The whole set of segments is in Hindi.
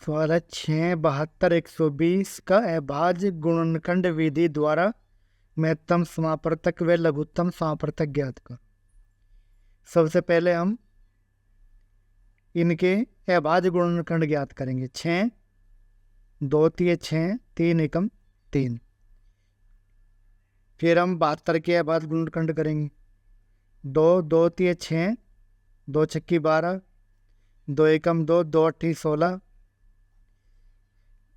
सवाल है 6, 72, 120 का अभाज्य गुणनखंड विधि द्वारा महत्तम समापवर्तक व लघुत्तम समापवर्तक ज्ञात करो। सबसे पहले हम इनके अभाज्य गुणनखंड ज्ञात करेंगे। 6, 2 तिये 6, 3 एकम 3। फिर हम 72 के अभाज्य गुणनखंड करेंगे। 2, 2 तिये 6, 2 छक्की 12, 2 एकम 2, 2 अट्ठी 16,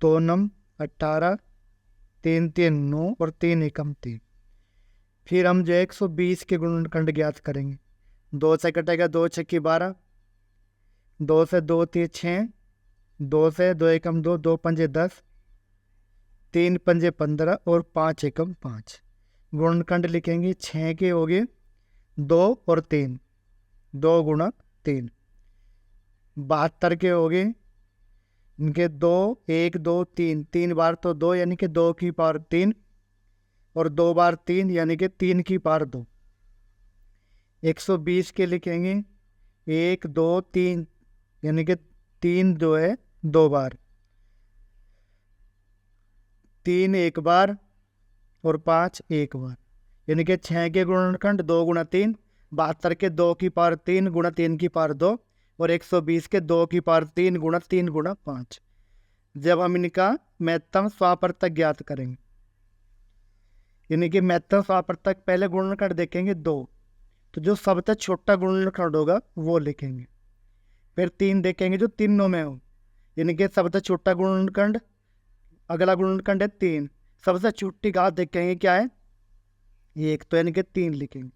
2 नम 18, 3 3 9 और 3 एकम 3। फिर हम जो 120 के गुणनखंड ज्ञात करेंगे। 2 से कटेगा 2 छक्की 12, 2 से 2 तिये 6, 2 से 2 एकम 2, 2 पंजे 10, 3 पंजे 15 और 5 एकम 5। गुणनखंड लिखेंगे। 6 के हो गए 2 और 3, 2 गुणा 3। 72 के हो गए इनके 2 1 2 3, 3 बार तो 2 यानी कि 2 की पावर 3 और 2 बार 3 यानी कि 3 की पावर 2। 120 के लिखेंगे 1 2 3 यानी कि 3 जो है 2 बार, 3 एक बार और 5 एक बार, यानी कि 6 के गुणनखंड 2 गुणा 3, 72 के 2 की पावर 3 गुणा 3 की पावर 2 और 120 के 2 की पावर 3 गुणा 3 गुणा 5। जब हम इनका महत्तम समापवर्तक ज्ञात करेंगे, यानी कि महत्तम समापवर्तक पहले गुणनखंड देखेंगे 2, तो जो सबसे छोटा गुणनखंड होगा वो लिखेंगे। फिर 3 देखेंगे जो तीनों में हो, यानी कि सबसे छोटा गुणनखंड, अगला गुणनखंड है 3, सबसे छोटी घात देखेंगे क्या है 1, तो यानी कि 3 लिखेंगे।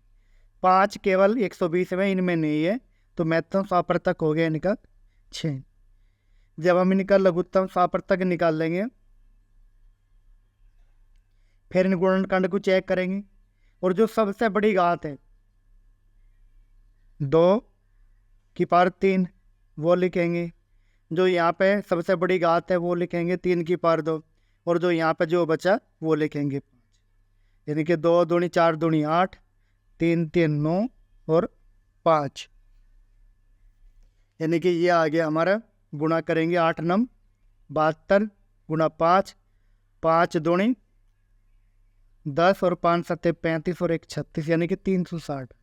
5 केवल 120 में इनमें नहीं है, तो महत्तम समापवर्तक हो गया इनका 6। जब हम इनका लघुत्तम समापवर्तक निकाल लेंगे, फिर इन गुणनखंड को चेक करेंगे और जो सबसे बड़ी घात है 2 की पावर 3 वो लिखेंगे। जो यहाँ पे सबसे बड़ी घात है वो लिखेंगे 3 की पावर 2 और जो यहाँ पे जो बचा वो लिखेंगे 5, यानी कि 2 दूनी 4 दूनी 8, 3 3 9 और 5, यानी कि ये आ गया हमारा। गुणा करेंगे 8 नम 72 गुणा 5, 5 दूनी 10 और 5 सत्ते 35 और 1 36, यानी कि 360।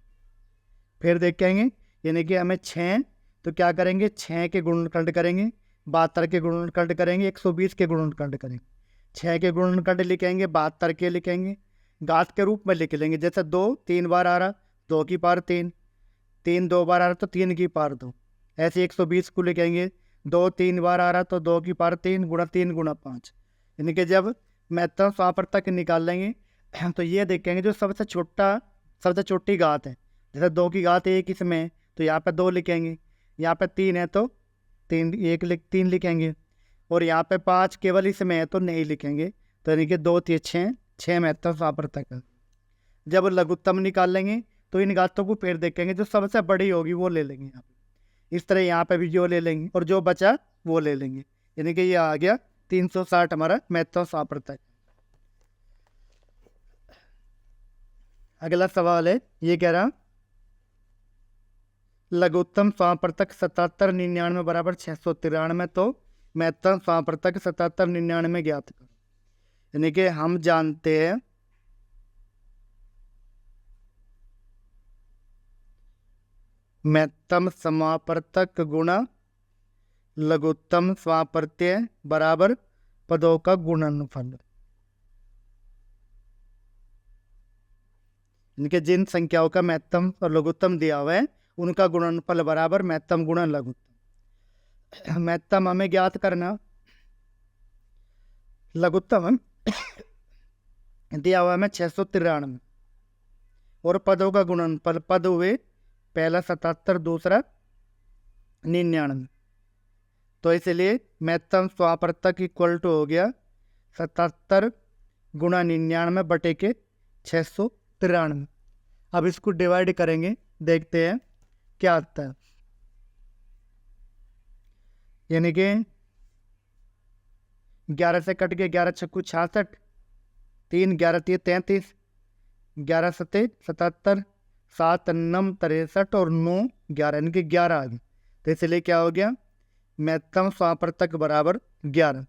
फिर देखेंगे यानी कि हमें 6, तो क्या करेंगे 6 के गुणनखंड करेंगे, 72 के गुणनखंड करेंगे, 120 के गुणनखंड करेंगे। 6 के गुणनखंड लिखेंगे, 72 के लिखेंगे, घात के रूप में लिख लेंगे। जैसे 2 3 बार आ रहा 2 की पावर 3, 3 2 बार आ रहा तो 3 की पावर 2, ऐसे 120 को लिखेंगे 2 3 बार आ रहा तो 2 की पावर 3 गुणा 3 गुणा 5, यानी कि जब महत्तम समापवर्तक निकाल लेंगे तो ये देखेंगे जो सबसे छोटी घात है, जैसे 2 की घात 1 इसमें है तो यहाँ पे 2 लिखेंगे, यहाँ पे 3 है तो 3 लिखेंगे और यहाँ पे 5 केवल इसमें है तो नहीं लिखेंगे, तो यानी कि 2 3 6 महत्तम समापवर्तक है। जब लघुत्तम निकाल लेंगे तो इन घातों को फिर देखेंगे, जो सबसे बड़ी होगी वो ले लेंगे यहाँ पे, इस तरह यहाँ पे भी जो ले लेंगे और जो बचा वो ले लेंगे, यानी कि ये आ गया 360 हमारा महत्तम समापवर्तक। अगला सवाल है, ये कह रहा लघुत्तम समापवर्तक 77 99 बराबर 693, तो महत्तम समापवर्तक 77 99 ज्ञात करो। यानी कि हम जानते हैं महत्तम समापवर्तक गुणा लघुत्तम समापवर्तक बराबर पदों का गुणनफल, इनके जिन संख्याओं का महत्तम और लघुत्तम दिया हुआ है उनका गुणनफल बराबर महत्तम गुणा लघुत्तम। महत्तम हमें ज्ञात करना, लघुत्तम दिया हुआ है 693 और पदों का गुणनफल, पद हुए पहला 77 दूसरा 99, तो इसलिए महत्तम समापवर्तक इक्वल टू हो गया 77 गुणा 99 बटे के 693। अब इसको डिवाइड करेंगे, देखते हैं क्या आता है। यानी कि 11 से कट के 11 छक्कू 66, 3 11 3 33, 11 सत्ते 77, 7 9 63 और 9 11, यानी कि 11 आ गए, तो इसलिए क्या हो गया महत्तम स्वापर्तक बराबर 11।